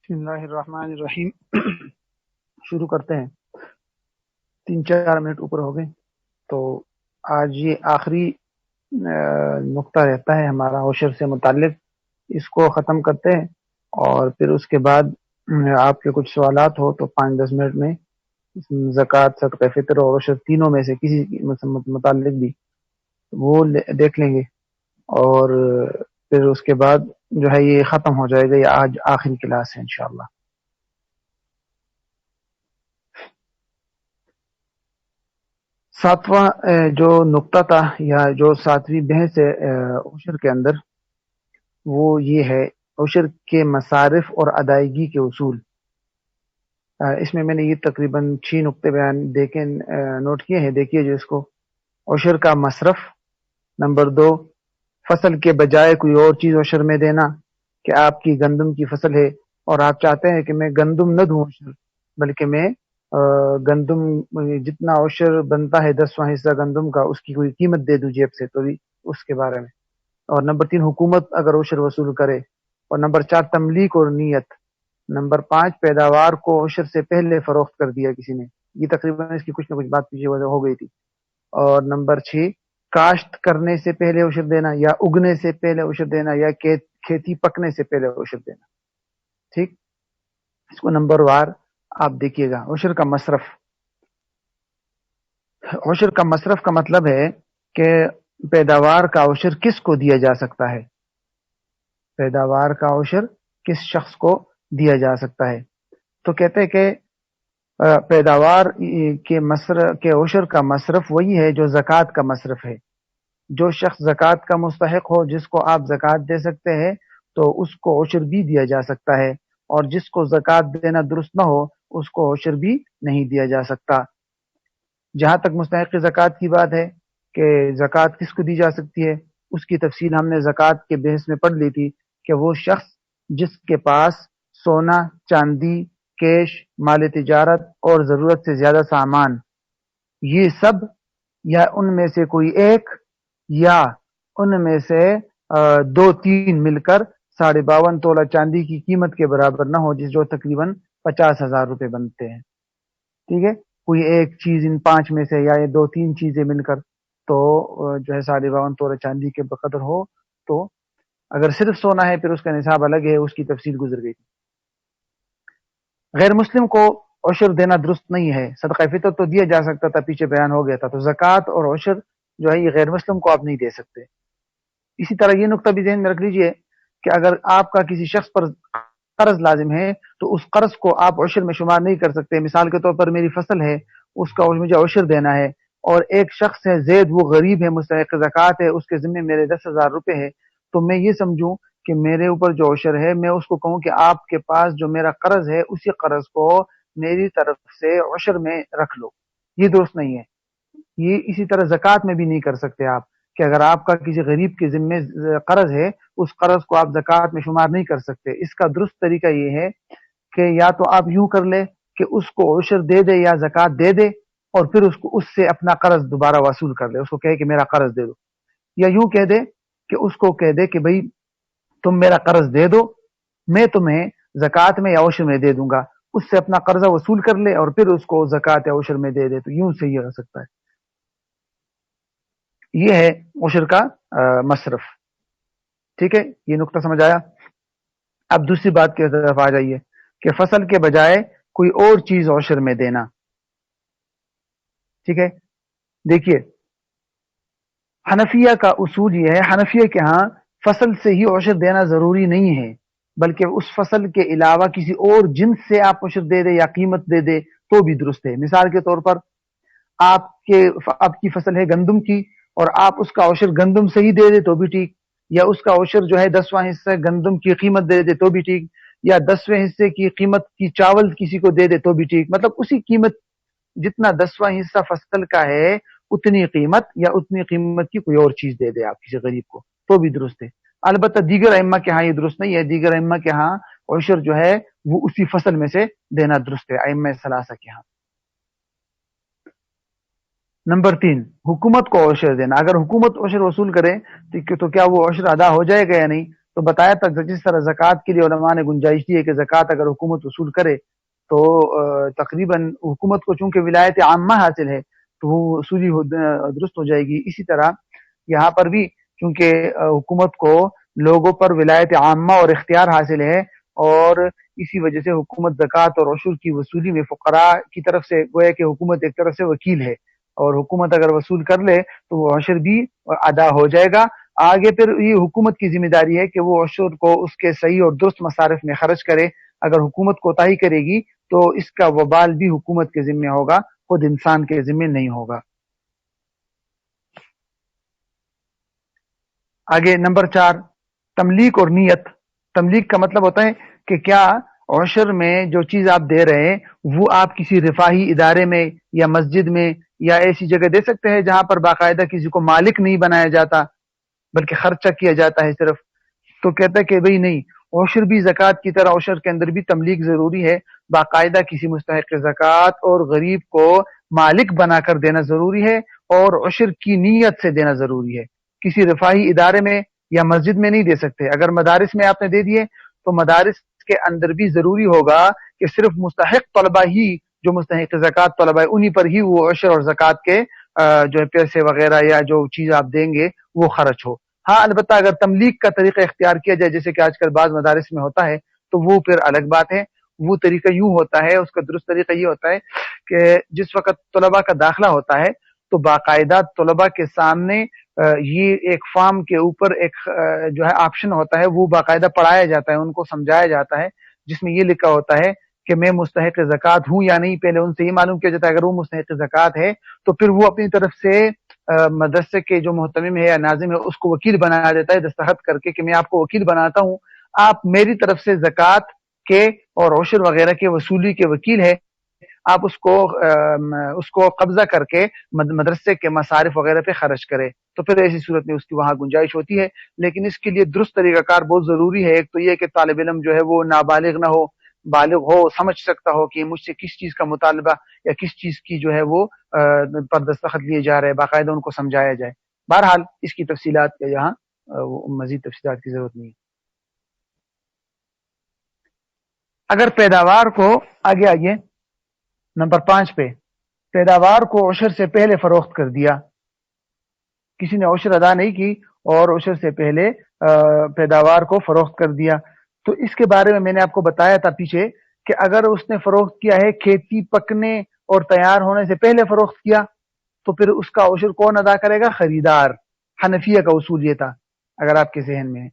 بسم اللہ الرحمن الرحیم شروع کرتے ہیں. 3-4 منٹ اوپر ہو گئے تو آج یہ آخری نقطہ رہتا ہے ہمارا عشر سے متعلق. اس کو ختم کرتے ہیں اور پھر اس کے بعد آپ کے کچھ سوالات ہو تو 5-10 منٹ میں زکوٰۃ، صدقہ فطر اور عشر تینوں میں سے کسی متعلق بھی وہ دیکھ لیں گے، اور پھر اس کے بعد جو ہے یہ ختم ہو جائے گا. یہ آج آخری کلاس ہے انشاءاللہ. ساتواں جو نقطہ تھا یا جو ساتویں بحث ہے عشر کے اندر، وہ یہ ہے عشر کے مصارف اور ادائیگی کے اصول. اس میں نے یہ تقریباً 6 نقطے بیان دیکھیں نوٹ کیے ہیں. دیکھیے جو اس کو: عشر کا مصرف، نمبر 2 فصل کے بجائے کوئی اور چیز عشر میں دینا، کہ آپ کی گندم کی فصل ہے اور آپ چاہتے ہیں کہ میں گندم نہ دوں عشر، بلکہ میں گندم جتنا عشر بنتا ہے 10واں حصہ گندم کا، اس کی کوئی قیمت دے دوں جیب سے، تو بھی اس کے بارے میں. اور نمبر 3 حکومت اگر عشر وصول کرے. اور نمبر 4 تملیک اور نیت. نمبر 5 پیداوار کو عشر سے پہلے فروخت کر دیا کسی نے، یہ تقریباً اس کی کچھ نہ کچھ بات پیچھے ہو گئی تھی. اور نمبر 6 کاشت کرنے سے پہلے عشر دینا، یا اگنے سے پہلے عشر دینا، یا کھیتی پکنے سے پہلے عشر دینا. ٹھیک، اس کو نمبر وار آپ دیکھیے گا. عشر کا مصرف. عشر کا مصرف کا مطلب ہے کہ پیداوار کا عشر کس کو دیا جا سکتا ہے. پیداوار کا عشر کس شخص کو دیا جا سکتا ہے. تو کہتے ہیں کہ پیداوار کے عشر کا مصرف وہی ہے جو زکوٰۃ کا مصرف ہے. جو شخص زکوٰۃ کا مستحق ہو، جس کو آپ زکوٰۃ دے سکتے ہیں، تو اس کو عشر بھی دیا جا سکتا ہے، اور جس کو زکوٰۃ دینا درست نہ ہو اس کو عشر بھی نہیں دیا جا سکتا. جہاں تک مستحق زکوٰۃ کی بات ہے کہ زکوٰۃ کس کو دی جا سکتی ہے، اس کی تفصیل ہم نے زکوٰۃ کے بحث میں پڑھ لی تھی کہ وہ شخص جس کے پاس سونا، چاندی، کیش، مال تجارت اور ضرورت سے زیادہ سامان، یہ سب یا ان میں سے کوئی ایک یا ان میں سے 2-3 مل کر 52.5 تولہ چاندی کی قیمت کے برابر نہ ہو، جو تقریباً 50,000 روپے بنتے ہیں. ٹھیک ہے، کوئی ایک چیز ان 5 میں سے، یا یہ 2-3 چیزیں مل کر تو جو ہے 52.5 تولہ چاندی کے بقدر ہو. تو اگر صرف سونا ہے پھر اس کا نصاب الگ ہے، اس کی تفصیل گزر گئی. غیر مسلم کو عشر دینا درست نہیں ہے. صدقہ فطر تو دیا جا سکتا تھا، پیچھے بیان ہو گیا تھا. تو زکوٰۃ اور عشر جو ہے یہ غیر مسلم کو آپ نہیں دے سکتے. اسی طرح یہ نقطہ بھی ذہن میں رکھ لیجئے کہ اگر آپ کا کسی شخص پر قرض لازم ہے تو اس قرض کو آپ عشر میں شمار نہیں کر سکتے. مثال کے طور پر میری فصل ہے، اس کا مجھے عشر دینا ہے، اور ایک شخص ہے زید، وہ غریب ہے، مستحق زکوٰۃ ہے، اس کے ذمہ میرے 10,000 روپے ہے، تو میں یہ سمجھوں کہ میرے اوپر جو عشر ہے، میں اس کو کہوں کہ آپ کے پاس جو میرا قرض ہے اسی قرض کو میری طرف سے عشر میں رکھ لو. یہ درست نہیں ہے. یہ اسی طرح زکوٰۃ میں بھی نہیں کر سکتے آپ، کہ اگر آپ کا کسی غریب کے ذمے قرض ہے، اس قرض کو آپ زکوٰۃ میں شمار نہیں کر سکتے. اس کا درست طریقہ یہ ہے کہ یا تو آپ یوں کر لے کہ اس کو عشر دے دے یا زکوٰۃ دے دے، اور پھر اس سے اپنا قرض دوبارہ وصول کر لے. اس کو کہے کہ میرا قرض دے دو، یا یوں کہہ دے کہ اس کو کہہ دے کہ بھائی تم میرا قرض دے دو، میں تمہیں زکوٰۃ میں یا عشر میں دے دوں گا. اس سے اپنا قرضہ وصول کر لے اور پھر اس کو زکوٰۃ یا عشر میں دے دے. تو یوں صحیح ہو سکتا ہے. یہ ہے عشر کا مصرف. ٹھیک ہے، یہ نقطہ سمجھ آیا. اب دوسری بات کی طرف آ جائیے کہ فصل کے بجائے کوئی اور چیز عشر میں دینا. ٹھیک ہے، دیکھیے حنفیہ کا اصول یہ ہے، حنفیہ کے ہاں فصل سے ہی عشر دینا ضروری نہیں ہے، بلکہ اس فصل کے علاوہ کسی اور جنس سے آپ عشر دے دے یا قیمت دے دے تو بھی درست ہے. مثال کے طور پر آپ کی فصل ہے گندم کی، اور آپ اس کا عشر گندم سے ہی دے دے تو بھی ٹھیک، یا اس کا عشر جو ہے 10واں حصہ گندم کی قیمت دے دے تو بھی ٹھیک، یا 10ویں حصے کی قیمت کی چاول کسی کو دے دے تو بھی ٹھیک. مطلب اسی قیمت، جتنا 10واں حصہ فصل کا ہے اتنی قیمت، یا اتنی قیمت کی کوئی اور چیز دے دے آپ کسی غریب کو تو بھی درست ہے. البتہ دیگر ائمہ کے ہاں یہ درست نہیں ہے. دیگر ائمہ کے ہاں عشر جو ہے وہ اسی فصل میں سے دینا درست ہے، ائمہ ثلاثہ کے ہاں. نمبر 3 حکومت کو عشر دینا. اگر حکومت عشر وصول کرے تو کیا وہ عشر ادا ہو جائے گا یا نہیں؟ تو بتایا تھا جس طرح زکوٰۃ کے لیے علماء نے گنجائش دی ہے کہ زکوٰۃ اگر حکومت وصول کرے تو تقریباً حکومت کو چونکہ ولایت عامہ حاصل ہے تو وہ وصولی درست ہو جائے گی. اسی طرح یہاں پر بھی چونکہ حکومت کو لوگوں پر ولایت عامہ اور اختیار حاصل ہے، اور اسی وجہ سے حکومت زکوٰۃ اور عشر کی وصولی میں فقراء کی طرف سے گویا کہ حکومت ایک طرف سے وکیل ہے، اور حکومت اگر وصول کر لے تو وہ عشر بھی ادا ہو جائے گا. آگے پھر یہ حکومت کی ذمہ داری ہے کہ وہ عشر کو اس کے صحیح اور درست مصارف میں خرچ کرے. اگر حکومت کوتاہی کرے گی تو اس کا وبال بھی حکومت کے ذمہ ہوگا، خود انسان کے ذمہ نہیں ہوگا. آگے نمبر 4، تملیک اور نیت. تملیک کا مطلب ہوتا ہے کہ کیا عشر میں جو چیز آپ دے رہے ہیں وہ آپ کسی رفاہی ادارے میں یا مسجد میں یا ایسی جگہ دے سکتے ہیں جہاں پر باقاعدہ کسی کو مالک نہیں بنایا جاتا بلکہ خرچہ کیا جاتا ہے صرف. تو کہتا ہے کہ بھئی نہیں، عشر بھی زکوٰۃ کی طرح عشر کے اندر بھی تملیک ضروری ہے، باقاعدہ کسی مستحق زکوٰۃ اور غریب کو مالک بنا کر دینا ضروری ہے، اور عشر کی نیت سے دینا ضروری ہے. کسی رفاہی ادارے میں یا مسجد میں نہیں دے سکتے. اگر مدارس میں آپ نے دے دیے تو مدارس کے اندر بھی ضروری ہوگا کہ صرف مستحق طلبہ ہی، جو مستحق زکوٰۃ طلبہ ہے، انہی پر ہی وہ عشر اور زکوٰۃ کے جو ہے پیسے وغیرہ یا جو چیز آپ دیں گے وہ خرچ ہو. ہاں البتہ اگر تملیک کا طریقہ اختیار کیا جائے جیسے کہ آج کل بعض مدارس میں ہوتا ہے تو وہ پھر الگ بات ہے. وہ طریقہ یوں ہوتا ہے، اس کا درست طریقہ یہ ہوتا ہے کہ جس وقت طلبہ کا داخلہ ہوتا ہے تو باقاعدہ طلبہ کے سامنے یہ ایک فارم کے اوپر ایک جو ہے آپشن ہوتا ہے، وہ باقاعدہ پڑھایا جاتا ہے، ان کو سمجھایا جاتا ہے، جس میں یہ لکھا ہوتا ہے کہ میں مستحق زکوٰۃ ہوں یا نہیں. پہلے ان سے یہ معلوم کیا جاتا ہے، اگر وہ مستحق زکوٰۃ ہے تو پھر وہ اپنی طرف سے مدرسے کے جو محتمم ہے یا ناظم ہے اس کو وکیل بنا دیتا ہے دستخط کر کے کہ میں آپ کو وکیل بناتا ہوں، آپ میری طرف سے زکوٰۃ کے اور عشر وغیرہ کے وصولی کے وکیل ہے، آپ اس کو قبضہ کر کے مدرسے کے مصارف وغیرہ پہ خرچ کرے. تو پھر ایسی صورت میں اس کی وہاں گنجائش ہوتی ہے، لیکن اس کے لیے درست طریقہ کار بہت ضروری ہے. ایک تو یہ کہ طالب علم جو ہے وہ نابالغ نہ ہو، بالغ ہو، سمجھ سکتا ہو کہ مجھ سے کس چیز کا مطالبہ یا کس چیز کی جو ہے وہ پر دستخط لیے جا رہے، باقاعدہ ان کو سمجھایا جائے. بہرحال اس کی تفصیلات کا یہاں مزید تفصیلات کی ضرورت نہیں ہے. اگر پیداوار کو آگے آئیے نمبر 5 پہ، پیداوار کو عشر سے پہلے فروخت کر دیا، کسی نے عشر ادا نہیں کی اور عشر سے پہلے پیداوار کو فروخت کر دیا، تو اس کے بارے میں نے آپ کو بتایا تھا پیچھے کہ اگر اس نے فروخت کیا ہے کھیتی پکنے اور تیار ہونے سے پہلے فروخت کیا تو پھر اس کا عشر کون ادا کرے گا؟ خریدار. حنفیہ کا اصول یہ تھا اگر آپ کے ذہن میں ہے.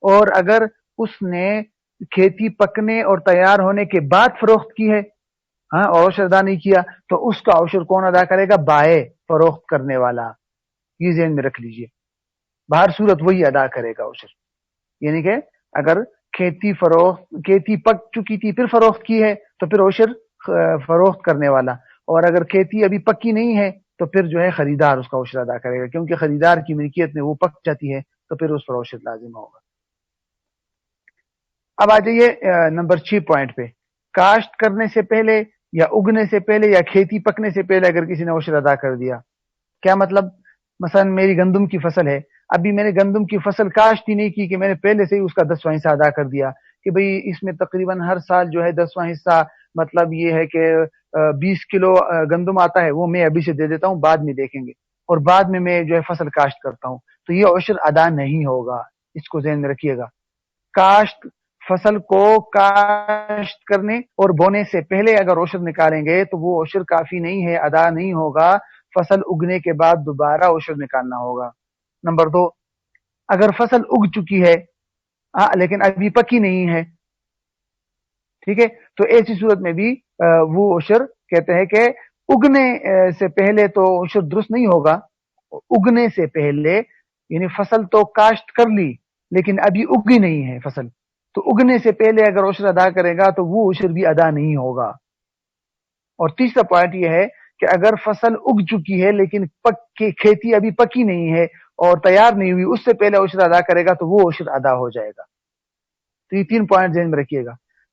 اور اگر اس نے کھیتی پکنے اور تیار ہونے کے بعد فروخت کی ہے اور عشر ادا نہیں کیا تو اس کا عشر کون ادا کرے گا؟ بائع، فروخت کرنے والا. یہ ذہن میں رکھ لیجئے، باہر صورت وہی ادا کرے گا عشر. یعنی کہ اگر کھیتی پک چکی تھی پھر فروخت کی ہے تو پھر عشر فروخت کرنے والا، اور اگر کھیتی ابھی پکی نہیں ہے تو پھر جو ہے خریدار اس کا عشر ادا کرے گا، کیونکہ خریدار کی ملکیت میں وہ پک جاتی ہے تو پھر اس پر عشر لازم ہوگا. اب آ جائیے نمبر 6 پوائنٹ پہ، کاشت کرنے سے پہلے یا اگنے سے پہلے یا کھیتی پکنے سے پہلے اگر کسی نے عشر ادا کر دیا. کیا مطلب؟ مثلا میری گندم کی فصل ہے، ابھی میں نے گندم کی فصل کاشت ہی نہیں کی کہ میں نے پہلے سے ہی اس کا 10واں حصہ ادا کر دیا کہ بھئی اس میں تقریباً ہر سال جو ہے 10واں حصہ، مطلب یہ ہے کہ 20 کلو گندم آتا ہے، وہ میں ابھی سے دے دیتا ہوں، بعد میں دیکھیں گے، اور بعد میں جو ہے فصل کاشت کرتا ہوں، تو یہ عشر ادا نہیں ہوگا. اس کو ذہن میں رکھیے گا. کاشت، فصل کو کاشت کرنے اور بونے سے پہلے اگر عشر نکالیں گے تو وہ عشر کافی نہیں ہے، ادا نہیں ہوگا. فصل اگنے کے بعد دوبارہ عشر نکالنا ہوگا. نمبر 2، اگر فصل اگ چکی ہے لیکن ابھی پکی نہیں ہے، ٹھیک ہے، تو ایسی صورت میں بھی وہ عشر کہتے ہیں کہ اگنے سے پہلے تو عشر درست نہیں ہوگا. اگنے سے پہلے یعنی فصل تو کاشت کر لی لیکن ابھی اگی نہیں ہے فصل، تو اگنے سے پہلے اگر عشر ادا کرے گا تو وہ عشر بھی ادا نہیں ہوگا. اور تیسرا پوائنٹ یہ ہے کہ اگر فصل اگ چکی ہے لیکن کھیتی ابھی پکی نہیں ہے اور تیار نہیں ہوئی، اس سے پہلے عشر ادا کرے گا تو وہ عشر ادا ہو جائے گا. تو یہ 3 پوائنٹ ذہن میں رکھیے گا.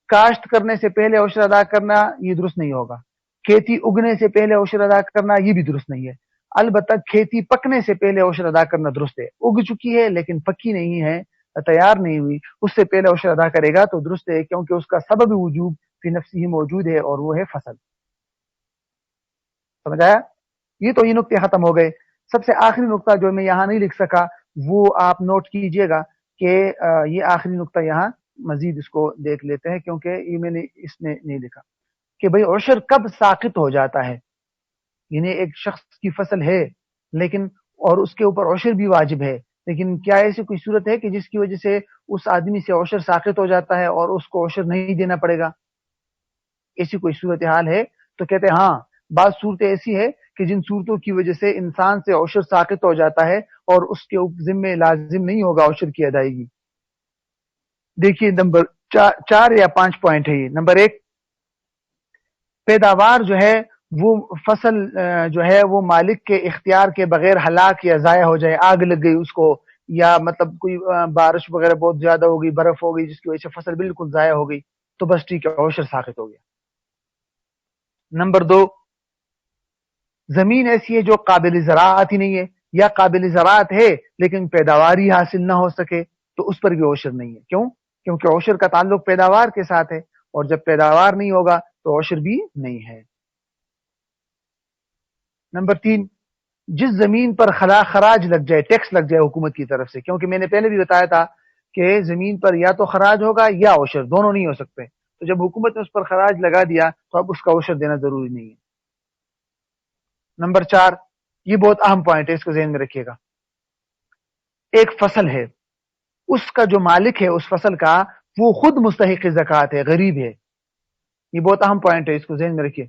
کاشت کرنے سے پہلے عشر ادا کرنا یہ درست نہیں ہوگا. کھیتی اگنے سے پہلے عشر ادا کرنا یہ بھی درست نہیں ہے. البتہ کھیتی پکنے سے پہلے عشر ادا کرنا درست ہے. اگ چکی ہے لیکن پکی نہیں ہے تیار نہیں ہوئی اس سے پہلے عشر ادا کرے گا تو درست ہے، کیونکہ اس کا سبب وجوب فی نفسی ہی موجود ہے اور وہ ہے فصل. سمجھ آیا؟ یہ نقطے ختم ہو گئے. سب سے آخری نقطہ جو میں یہاں نہیں لکھ سکا وہ آپ نوٹ کیجئے گا کہ یہ آخری نقطہ یہاں مزید اس کو دیکھ لیتے ہیں، کیونکہ یہ میں نے اس نے نہیں لکھا کہ بھئی عشر کب ساقط ہو جاتا ہے. یعنی ایک شخص کی فصل ہے لیکن اور اس کے اوپر عشر بھی واجب ہے، لیکن کیا ایسی کوئی صورت ہے کہ جس کی وجہ سے اس آدمی سے عشر ساقط ہو جاتا ہے اور اس کو عشر نہیں دینا پڑے گا؟ ایسی کوئی صورتحال ہے؟ تو کہتے ہیں ہاں، بعض صورتیں ایسی ہے کہ جن صورتوں کی وجہ سے انسان سے عشر ساقط ہو جاتا ہے اور اس کے ذمہ لازم نہیں ہوگا عشر کی ادائیگی. دیکھیے نمبر 4 یا 5 پوائنٹ ہے یہ. نمبر 1، پیداوار جو ہے وہ فصل جو ہے وہ مالک کے اختیار کے بغیر ہلاک یا ضائع ہو جائے، آگ لگ گئی اس کو، یا مطلب کوئی بارش وغیرہ بہت زیادہ ہو گئی، برف ہو گئی جس کی وجہ سے فصل بالکل ضائع ہو گئی، تو بس ٹھیک ہے، عشر ساقط ہو گیا. نمبر 2، زمین ایسی ہے جو قابل زراعت ہی نہیں ہے یا قابل زراعت ہے لیکن پیداوار ہی حاصل نہ ہو سکے، تو اس پر بھی عشر نہیں ہے. کیوں؟ کیونکہ عشر کا تعلق پیداوار کے ساتھ ہے، اور جب پیداوار نہیں ہوگا تو عشر بھی نہیں ہے. نمبر 3، جس زمین پر خراج لگ جائے، ٹیکس لگ جائے حکومت کی طرف سے، کیونکہ میں نے پہلے بھی بتایا تھا کہ زمین پر یا تو خراج ہوگا یا عشر، دونوں نہیں ہو سکتے. تو جب حکومت نے اس پر خراج لگا دیا تو اب اس کا عشر دینا ضروری نہیں ہے. نمبر 4، یہ بہت اہم پوائنٹ ہے، اس کو ذہن میں رکھیے گا. ایک فصل ہے، اس کا جو مالک ہے اس فصل کا وہ خود مستحق زکوٰۃ ہے، غریب ہے. یہ بہت اہم پوائنٹ ہے، اس کو ذہن میں رکھیے.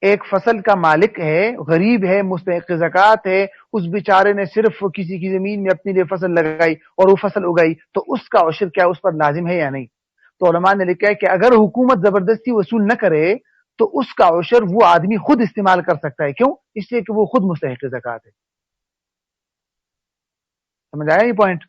ایک فصل کا مالک ہے، غریب ہے، مستحق زکوٰۃ ہے، اس بیچارے نے صرف کسی کی زمین میں اپنے لیے فصل لگائی اور وہ فصل اگائی، تو اس کا عشر کیا اس پر لازم ہے یا نہیں؟ تو علماء نے لکھا ہے کہ اگر حکومت زبردستی وصول نہ کرے تو اس کا عشر وہ آدمی خود استعمال کر سکتا ہے. کیوں؟ اس لیے کہ وہ خود مستحق زکوٰۃ ہے. سمجھ آیا یہ پوائنٹ؟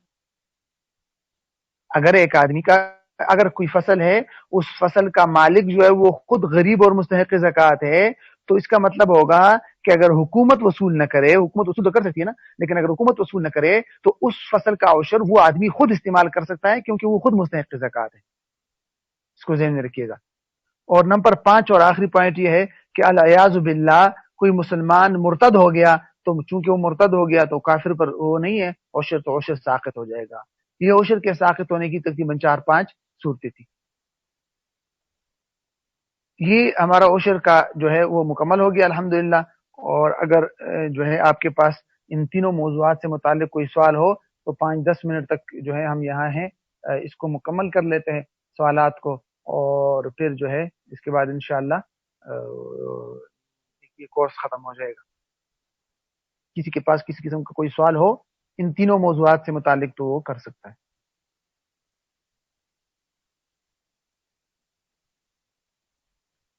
اگر ایک آدمی کا اگر کوئی فصل ہے، اس فصل کا مالک جو ہے وہ خود غریب اور مستحق زکوٰۃ ہے، تو اس کا مطلب ہوگا کہ اگر حکومت وصول نہ کرے، حکومت وصول تو کر سکتی ہے نا، لیکن اگر حکومت وصول نہ کرے تو اس فصل کا عشر وہ آدمی خود استعمال کر سکتا ہے، کیونکہ وہ خود مستحق زکوٰۃ ہے. اس کو ذہن میں رکھیے گا. اور نمبر 5 اور آخری پوائنٹ یہ ہے کہ الیاذ باللہ کوئی مسلمان مرتد ہو گیا، تو چونکہ وہ مرتد ہو گیا تو کافر پر وہ نہیں ہے عشر، تو عشر ساقط ہو جائے گا. یہ عشر کے ساقط ہونے کی تقریباً 4-5 صورتیں تھی. یہ ہمارا عشر کا جو ہے وہ مکمل ہو گیا الحمدللہ. اور اگر جو ہے آپ کے پاس ان تینوں موضوعات سے متعلق کوئی سوال ہو تو 5-10 منٹ تک جو ہے ہم یہاں ہیں، اس کو مکمل کر لیتے ہیں سوالات کو، اور پھر جو ہے اس کے بعد انشاءاللہ یہ کورس ختم ہو جائے گا. کسی کے پاس کسی قسم کا کوئی سوال ہو ان تینوں موضوعات سے متعلق تو وہ کر سکتا ہے.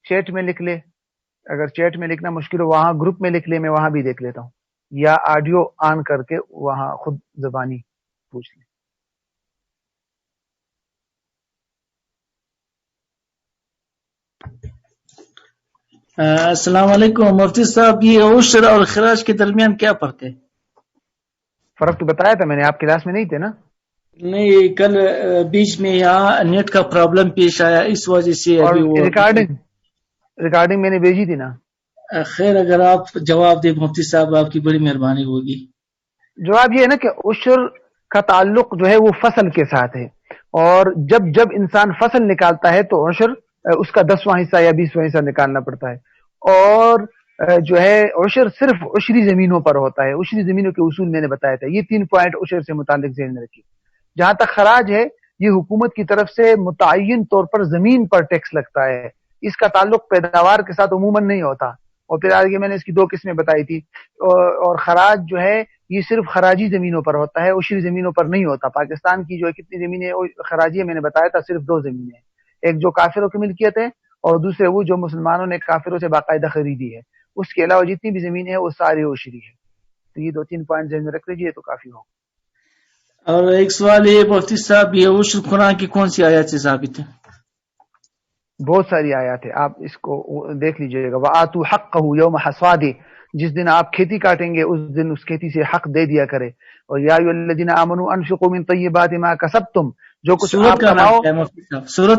چیٹ میں لکھ لے، اگر چیٹ میں لکھنا مشکل ہو وہاں گروپ میں لکھ لے، میں وہاں بھی دیکھ لیتا ہوں، یا آڈیو آن کر کے وہاں خود زبانی پوچھ لیں. السلام علیکم مفتی صاحب، یہ عشر اور خراج کے درمیان کیا فرق ہے؟ فرق تو بتایا تھا میں نے، آپ کلاس میں نہیں تھے نا؟ نہیں، کل بیچ میں یہاں نیٹ کا پرابلم پیش آیا، اس وجہ سے اور ابھی وہ ریکارڈنگ میں نے بھیجی تھی نا. خیر، اگر آپ جواب دیں مفتی صاحب آپ کی بڑی مہربانی ہوگی. جواب یہ ہے نا کہ عشر کا تعلق جو ہے وہ فصل کے ساتھ ہے، اور جب انسان فصل نکالتا ہے تو عشر اس کا 10واں حصہ یا 20واں حصہ نکالنا پڑتا ہے. اور جو ہے عشر صرف عشری زمینوں پر ہوتا ہے. عشری زمینوں کے اصول میں نے بتایا تھا. یہ 3 پوائنٹ عشر سے متعلق ذہن میں رکھیے. جہاں تک خراج ہے، یہ حکومت کی طرف سے متعین طور پر زمین پر ٹیکس لگتا ہے، اس کا تعلق پیداوار کے ساتھ عموماً نہیں ہوتا. اور پھر آگے میں نے اس کی 2 قسمیں بتائی تھی. اور خراج جو ہے یہ صرف خراجی زمینوں پر ہوتا ہے، عشری زمینوں پر نہیں ہوتا. پاکستان کی جو ہے کتنی زمینیں خراجی ہے میں نے بتایا تھا، صرف 2 زمینیں ہیں. ایک جو کافروں کی ملکیت ہے، اور دوسرے وہ جو مسلمانوں نے کافروں سے باقاعدہ خریدی ہے. اس کے علاوہ جتنی بھی زمینیں ہیں وہ ساری عشری ہے. تو یہ 2-3 پوائنٹ ذہن میں رکھ لیجیے تو کافی ہوگا. اور ایک سوال یہ مفتی صاحب، یہ عشر قرآن کی کون سی آیات سے ثابت ہے؟ بہت ساری آیات ہے، آپ اس کو دیکھ لیجئے گا. وَآتُوا حَقَّهُ يَوْمَ حَصَادِهِ، جس دن آپ کھیتی کاٹیں گے اس دن اس کھیتی سے حق دے دیا کرے. اور یا ایھا الذین آمنوا انفقوا من طیبات ما کسبتم، جو کچھ سورت آپ کا نام کماؤ. کیا ہے مفتی صاحب؟ سورت